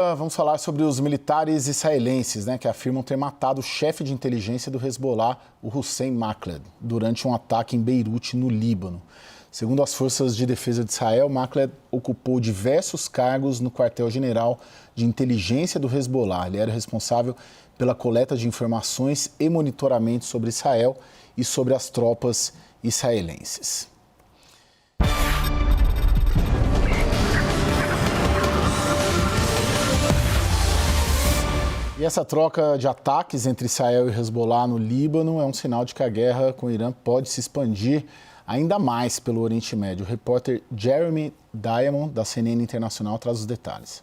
Vamos falar sobre os militares israelenses, que afirmam ter matado o chefe de inteligência do Hezbollah, o Hussein Makhlad, durante um ataque em Beirute, no Líbano. Segundo as forças de defesa de Israel, Makhlad ocupou diversos cargos no quartel-general de inteligência do Hezbollah. Ele era responsável pela coleta de informações e monitoramento sobre Israel e sobre as tropas israelenses. E essa troca de ataques entre Israel e Hezbollah no Líbano é um sinal de que a guerra com o Irã pode se expandir ainda mais pelo Oriente Médio. O repórter Jeremy Diamond, da CNN Internacional, traz os detalhes.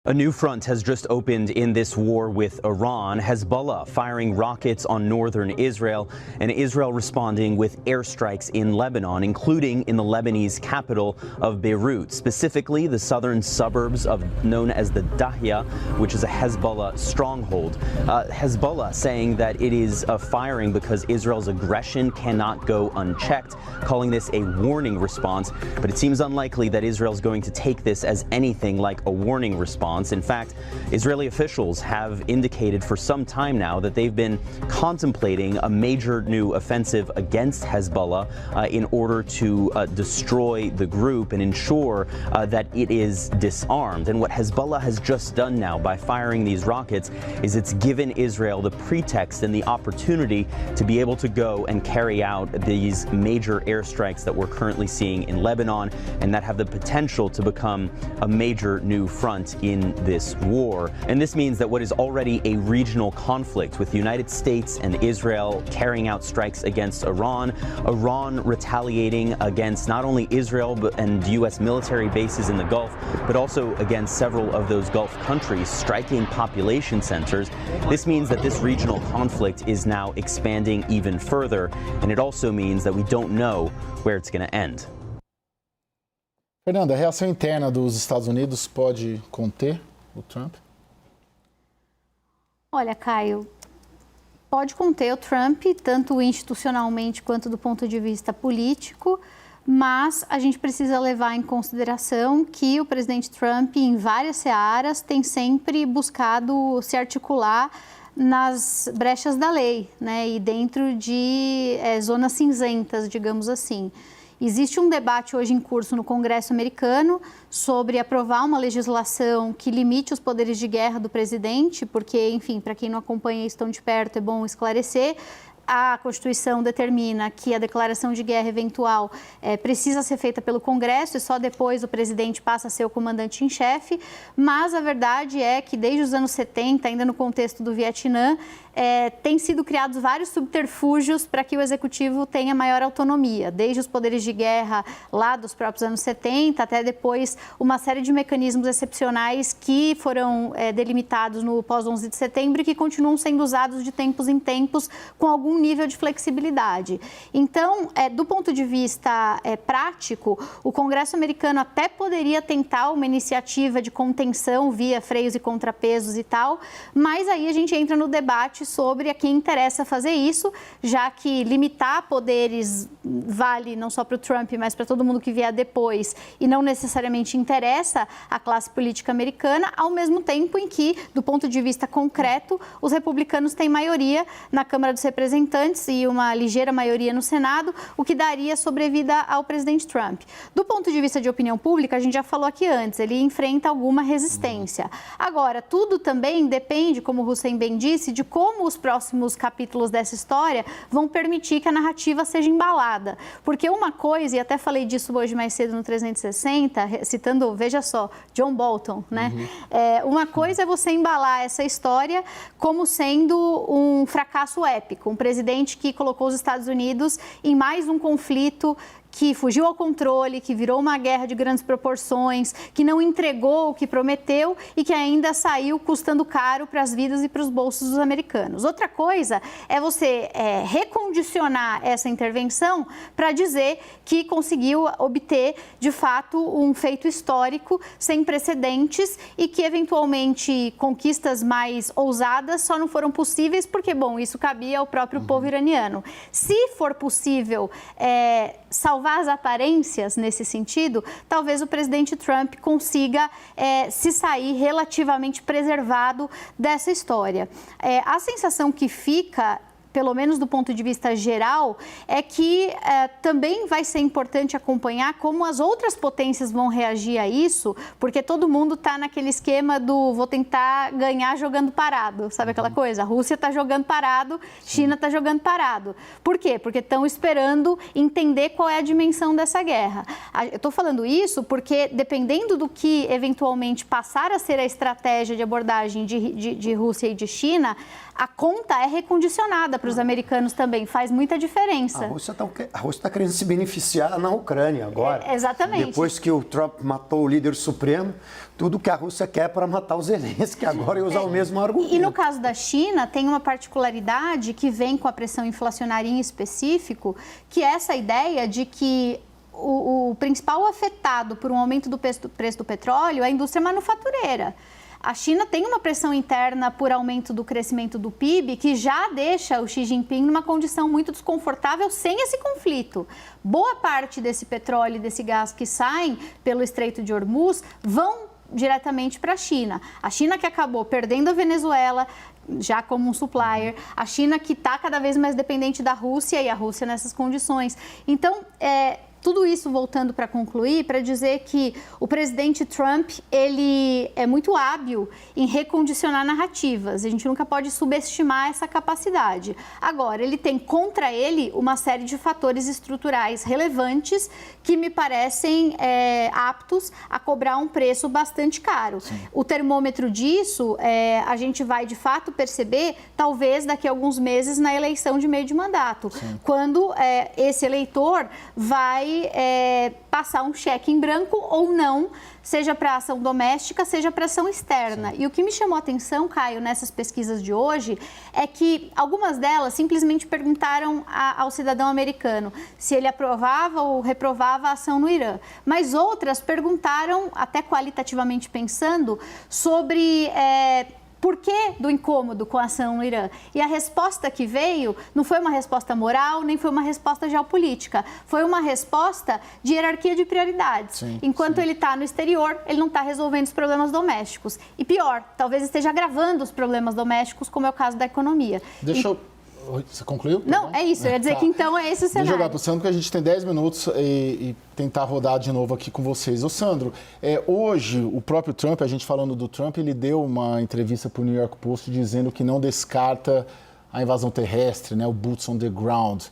A new front has just opened in this war with Iran. Hezbollah firing rockets on northern Israel, and Israel responding with airstrikes in Lebanon, including in the Lebanese capital of Beirut, specifically the southern suburbs known as the Dahya, which is a Hezbollah stronghold. Hezbollah saying that it is firing because Israel's aggression cannot go unchecked, calling this a warning response. But it seems unlikely that Israel's going to take this as anything like a warning response. In fact, Israeli officials have indicated for some time now that they've been contemplating a major new offensive against Hezbollah in order to destroy the group and ensure that it is disarmed. And what Hezbollah has just done now by firing these rockets is it's given Israel the pretext and the opportunity to be able to go and carry out these major airstrikes that we're currently seeing in Lebanon and that have the potential to become a major new front in this war. And this means that what is already a regional conflict with the United States and Israel carrying out strikes against Iran, Iran retaliating against not only Israel and U.S. military bases in the Gulf, but also against several of those Gulf countries, striking population centers. This means that this regional conflict is now expanding even further, and it also means that we don't know where it's going to end. Fernanda, a reação interna dos Estados Unidos pode conter o Trump? Olha, Caio, pode conter o Trump, tanto institucionalmente quanto do ponto de vista político, mas a gente precisa levar em consideração que o presidente Trump, em várias searas, tem sempre buscado se articular nas brechas da lei, e dentro de zonas cinzentas, digamos assim. Existe um debate hoje em curso no Congresso americano sobre aprovar uma legislação que limite os poderes de guerra do presidente, porque, enfim, para quem não acompanha isso tão de perto, é bom esclarecer. A Constituição determina que a declaração de guerra eventual precisa ser feita pelo Congresso e só depois o presidente passa a ser o comandante em chefe, mas a verdade é que desde os anos 70, ainda no contexto do Vietnã, têm sido criados vários subterfúgios para que o executivo tenha maior autonomia, desde os poderes de guerra lá dos próprios anos 70 até depois uma série de mecanismos excepcionais que foram delimitados no pós-11 de setembro e que continuam sendo usados de tempos em tempos com algum nível de flexibilidade. Então, do ponto de vista prático, o Congresso americano até poderia tentar uma iniciativa de contenção via freios e contrapesos e tal, mas aí a gente entra no debate sobre a quem interessa fazer isso, já que limitar poderes vale não só para o Trump, mas para todo mundo que vier depois e não necessariamente interessa à classe política americana, ao mesmo tempo em que, do ponto de vista concreto, os republicanos têm maioria na Câmara dos Representantes e uma ligeira maioria no Senado, o que daria sobrevida ao presidente Trump. Do ponto de vista de opinião pública, a gente já falou aqui antes, ele enfrenta alguma resistência. Agora, tudo também depende, como o Hussein bem disse, de como os próximos capítulos dessa história vão permitir que a narrativa seja embalada. Porque uma coisa, e até falei disso hoje mais cedo no 360, citando, veja só, John Bolton, uma coisa é você embalar essa história como sendo um fracasso épico, um presidente que colocou os Estados Unidos em mais um conflito que fugiu ao controle, que virou uma guerra de grandes proporções, que não entregou o que prometeu e que ainda saiu custando caro para as vidas e para os bolsos dos americanos. Outra coisa é você recondicionar essa intervenção para dizer que conseguiu obter, de fato, um feito histórico sem precedentes e que, eventualmente, conquistas mais ousadas só não foram possíveis porque, bom, isso cabia ao próprio povo iraniano. Se for possível salvar salvar as aparências nesse sentido, talvez o presidente Trump consiga se sair relativamente preservado dessa história. A sensação que fica, pelo menos do ponto de vista geral, é que também vai ser importante acompanhar como as outras potências vão reagir a isso, porque todo mundo está naquele esquema do vou tentar ganhar jogando parado, sabe aquela coisa? A Rússia está jogando parado, China está jogando parado. Por quê? Porque estão esperando entender qual é a dimensão dessa guerra. Eu estou falando isso porque, dependendo do que eventualmente passar a ser a estratégia de abordagem de Rússia e de China, a conta é recondicionada para os americanos também, faz muita diferença. A Rússia está querendo se beneficiar na Ucrânia agora. Exatamente. Depois que o Trump matou o líder supremo, tudo que a Rússia quer é para matar o Zelensky agora e usar o mesmo argumento. E no caso da China, tem uma particularidade que vem com a pressão inflacionária em específico, que é essa ideia de que o principal afetado por um aumento do preço do petróleo é a indústria manufatureira. A China tem uma pressão interna por aumento do crescimento do PIB que já deixa o Xi Jinping numa condição muito desconfortável sem esse conflito. Boa parte desse petróleo e desse gás que saem pelo Estreito de Hormuz vão diretamente para a China. A China que acabou perdendo a Venezuela, já como um supplier, a China que está cada vez mais dependente da Rússia e a Rússia nessas condições. Então, tudo isso voltando para concluir, para dizer que o presidente Trump, ele é muito hábil em recondicionar narrativas. A gente nunca pode subestimar essa capacidade. Agora, ele tem contra ele uma série de fatores estruturais relevantes que me parecem aptos a cobrar um preço bastante caro. Sim. O termômetro disso, a gente vai de fato perceber, talvez daqui a alguns meses, na eleição de meio de mandato, sim, quando esse eleitor vai passar um cheque em branco ou não, seja para ação doméstica, seja para ação externa. Sim. E o que me chamou a atenção, Caio, nessas pesquisas de hoje, é que algumas delas simplesmente perguntaram ao cidadão americano se ele aprovava ou reprovava a ação no Irã. Mas outras perguntaram, até qualitativamente pensando, sobre por que do incômodo com a ação no Irã? E a resposta que veio não foi uma resposta moral, nem foi uma resposta geopolítica. Foi uma resposta de hierarquia de prioridades. Sim, enquanto sim, ele está no exterior, ele não está resolvendo os problemas domésticos. E pior, talvez esteja agravando os problemas domésticos, como é o caso da economia. Você concluiu? Não, é isso. Eu ia dizer que então é esse o cenário. Deixa eu jogar para o Sandro, que a gente tem 10 minutos e tentar rodar de novo aqui com vocês. Ô, Sandro, hoje o próprio Trump, a gente falando do Trump, ele deu uma entrevista para o New York Post dizendo que não descarta a invasão terrestre, né, o boots on the ground.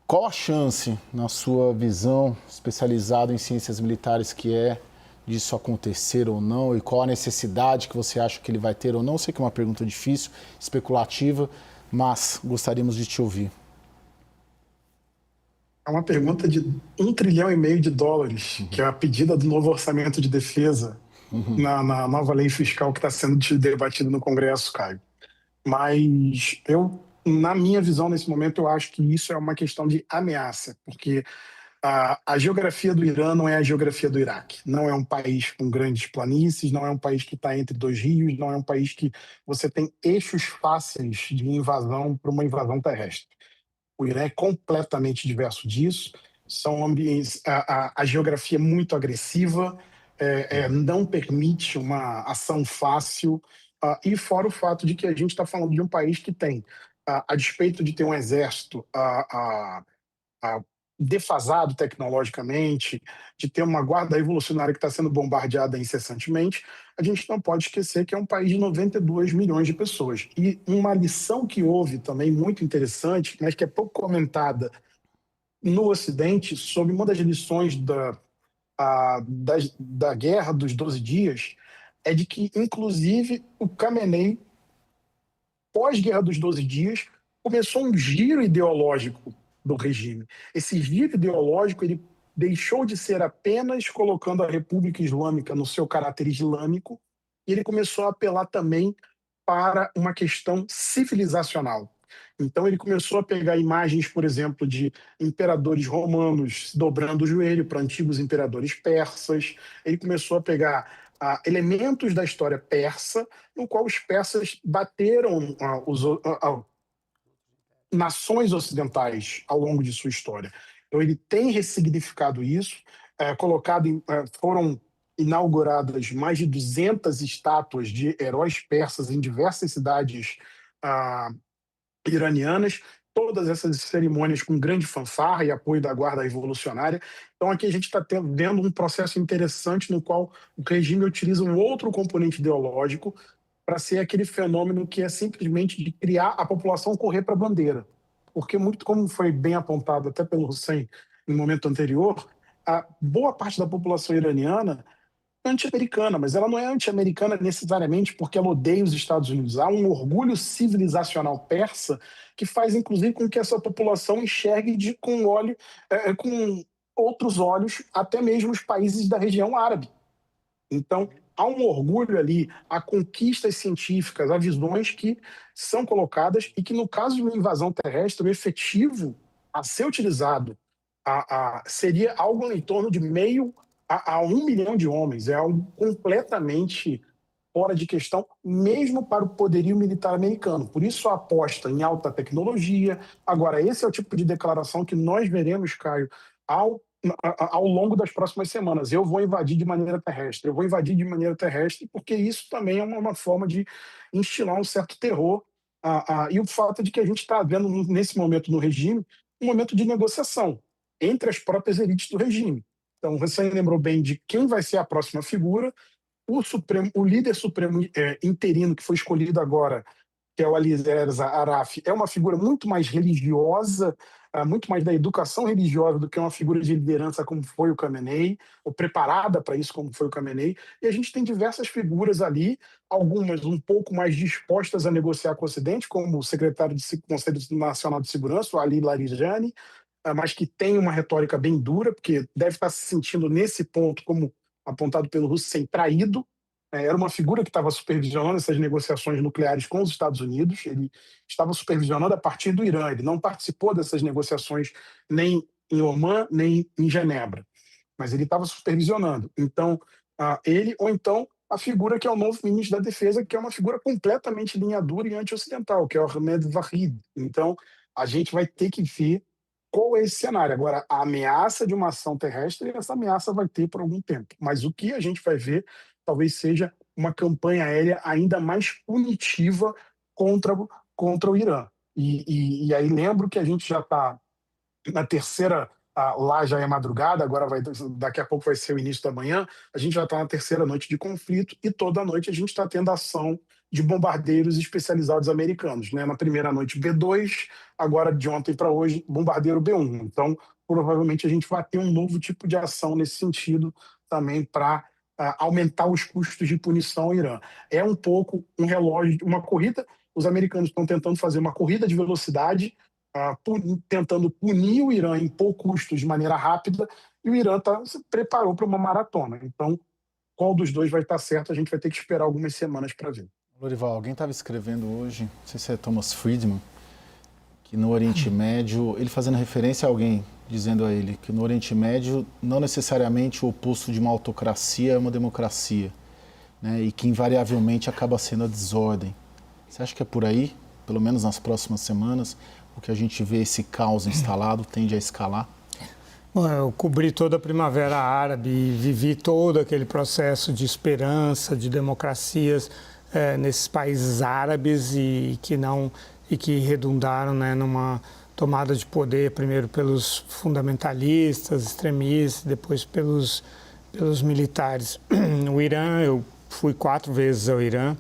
Qual a chance, na sua visão, especializada em ciências militares, que disso acontecer ou não? E qual a necessidade que você acha que ele vai ter ou não? Eu sei que é uma pergunta difícil, especulativa, mas gostaríamos de te ouvir. É uma pergunta de $1,5 trilhão, que é a pedida do novo orçamento de defesa na nova lei fiscal que está sendo debatida no Congresso, Caio. Mas na minha visão, nesse momento, eu acho que isso é uma questão de ameaça, porque a geografia do Irã não é a geografia do Iraque. Não é um país com grandes planícies, não é um país que está entre dois rios, não é um país que você tem eixos fáceis de invasão para uma invasão terrestre. O Irã é completamente diverso disso. São ambientes, a geografia é muito agressiva, não permite uma ação fácil, e fora o fato de que a gente está falando de um país que tem, a despeito de ter um exército defasado tecnologicamente, de ter uma guarda revolucionária que está sendo bombardeada incessantemente, a gente não pode esquecer que é um país de 92 milhões de pessoas. E uma lição que houve também muito interessante, mas que é pouco comentada no Ocidente, sobre uma das lições da Guerra dos 12 Dias, é de que, inclusive, o Khamenei, pós-Guerra dos 12 Dias, começou um giro ideológico do regime. Esse giro ideológico, ele deixou de ser apenas colocando a República Islâmica no seu caráter islâmico, e ele começou a apelar também para uma questão civilizacional. Então ele começou a pegar imagens, por exemplo, de imperadores romanos dobrando o joelho para antigos imperadores persas. Ele começou a pegar elementos da história persa, no qual os persas bateram nações ocidentais ao longo de sua história. Então, ele tem ressignificado isso, foram inauguradas mais de 200 estátuas de heróis persas em diversas cidades ah, iranianas, todas essas cerimônias com grande fanfarra e apoio da Guarda Revolucionária. Então, aqui a gente está vendo um processo interessante no qual o regime utiliza um outro componente ideológico para ser aquele fenômeno que é simplesmente de criar a população correr para a bandeira. Porque, muito como foi bem apontado até pelo Hussein no momento anterior, a boa parte da população iraniana é anti-americana, mas ela não é anti-americana necessariamente porque ela odeia os Estados Unidos. Há um orgulho civilizacional persa que faz, inclusive, com que essa população enxergue com outros olhos até mesmo os países da região árabe. Então, há um orgulho ali, há conquistas científicas, há visões que são colocadas e que, no caso de uma invasão terrestre, o efetivo a ser utilizado seria algo em torno de meio a 1 milhão de homens. É algo completamente fora de questão, mesmo para o poderio militar americano. Por isso, a aposta em alta tecnologia. Agora, esse é o tipo de declaração que nós veremos, Caio, ao longo das próximas semanas. Eu vou invadir de maneira terrestre, porque isso também é uma forma de instilar um certo terror. E o fato de que a gente está vendo, nesse momento no regime, um momento de negociação entre as próprias elites do regime. Então, você lembrou bem de quem vai ser a próxima figura. O líder supremo interino que foi escolhido agora, que é o Ali Reza Araf, é uma figura muito mais religiosa, muito mais da educação religiosa do que uma figura de liderança como foi o Khamenei, ou preparada para isso como foi o Khamenei. E a gente tem diversas figuras ali, algumas um pouco mais dispostas a negociar com o Ocidente, como o secretário do Conselho Nacional de Segurança, o Ali Larijani, mas que tem uma retórica bem dura, porque deve estar se sentindo nesse ponto, como apontado pelo Hussein, traído. Era uma figura que estava supervisionando essas negociações nucleares com os Estados Unidos, ele estava supervisionando a partir do Irã, ele não participou dessas negociações nem em Omã, nem em Genebra, mas ele estava supervisionando. Então, ele, ou então a figura que é o novo ministro da Defesa, que é uma figura completamente linha dura e anti-ocidental, que é o Ahmed Vahid. Então, a gente vai ter que ver qual é esse cenário. Agora, a ameaça de uma ação terrestre, essa ameaça vai ter por algum tempo. Mas o que a gente vai ver talvez seja uma campanha aérea ainda mais punitiva contra o Irã. E aí lembro que a gente já está na terceira, lá já é madrugada, agora daqui a pouco vai ser o início da manhã, a gente já está na terceira noite de conflito e toda noite a gente está tendo ação de bombardeiros especializados americanos. Né? Na primeira noite, B-2, agora de ontem para hoje, bombardeiro B-1. Então, provavelmente a gente vai ter um novo tipo de ação nesse sentido também para aumentar os custos de punição ao Irã. É um pouco um relógio, uma corrida. Os americanos estão tentando fazer uma corrida de velocidade, tentando punir o Irã em pouco custo de maneira rápida, e o Irã se preparou para uma maratona. Então, qual dos dois vai estar certo, a gente vai ter que esperar algumas semanas para ver. Lorival, alguém estava escrevendo hoje, não sei se é Thomas Friedman, que no Oriente Médio, ele fazendo referência a alguém, dizendo a ele que no Oriente Médio não necessariamente o oposto de uma autocracia é uma democracia, né? E que invariavelmente acaba sendo a desordem. Você acha que é por aí, pelo menos nas próximas semanas, o que a gente vê esse caos instalado tende a escalar? Bom, eu cobri toda a Primavera Árabe e vivi todo aquele processo de esperança, de democracias nesses países árabes e que redundaram, né, numa tomada de poder, primeiro pelos fundamentalistas, extremistas, depois pelos militares. O Irã, eu fui 4 vezes ao Irã.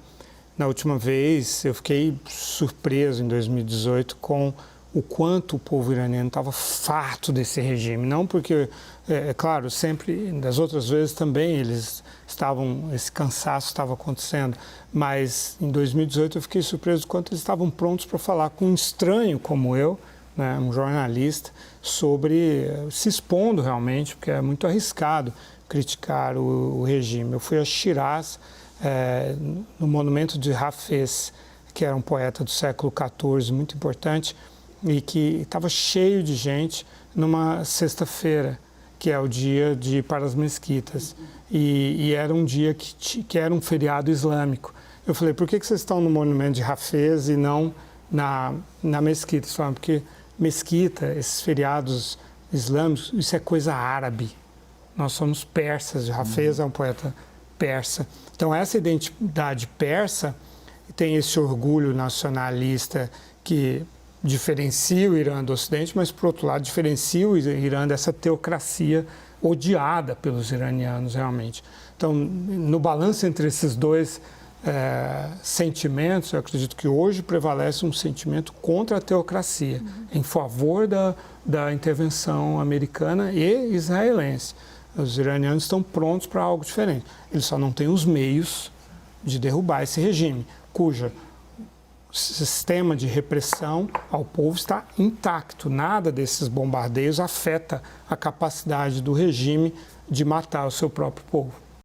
Na última vez, eu fiquei surpreso em 2018 com o quanto o povo iraniano estava farto desse regime. Não porque, é claro, sempre, das outras vezes também esse cansaço estava acontecendo, mas em 2018 eu fiquei surpreso quanto eles estavam prontos para falar com um estranho como eu, né, um jornalista, se expondo realmente, porque é muito arriscado criticar o regime. Eu fui a Shiraz, no monumento de Hafez, que era um poeta do século XIV, muito importante, e que estava cheio de gente numa sexta-feira, que é o dia de ir para as mesquitas. E era um dia que era um feriado islâmico. Eu falei, por que vocês estão no monumento de Hafez e não na mesquita? Eles falaram, porque mesquita, esses feriados islâmicos, isso é coisa árabe. Nós somos persas, Hafez é um poeta persa. Então, essa identidade persa tem esse orgulho nacionalista que diferencia o Irã do Ocidente, mas, por outro lado, diferencia o Irã dessa teocracia odiada pelos iranianos, realmente. Então, no balanço entre esses dois sentimentos, eu acredito que hoje prevalece um sentimento contra a teocracia, em favor da intervenção americana e israelense. Os iranianos estão prontos para algo diferente. Eles só não têm os meios de derrubar esse regime, cujo sistema de repressão ao povo está intacto. Nada desses bombardeios afeta a capacidade do regime de matar o seu próprio povo.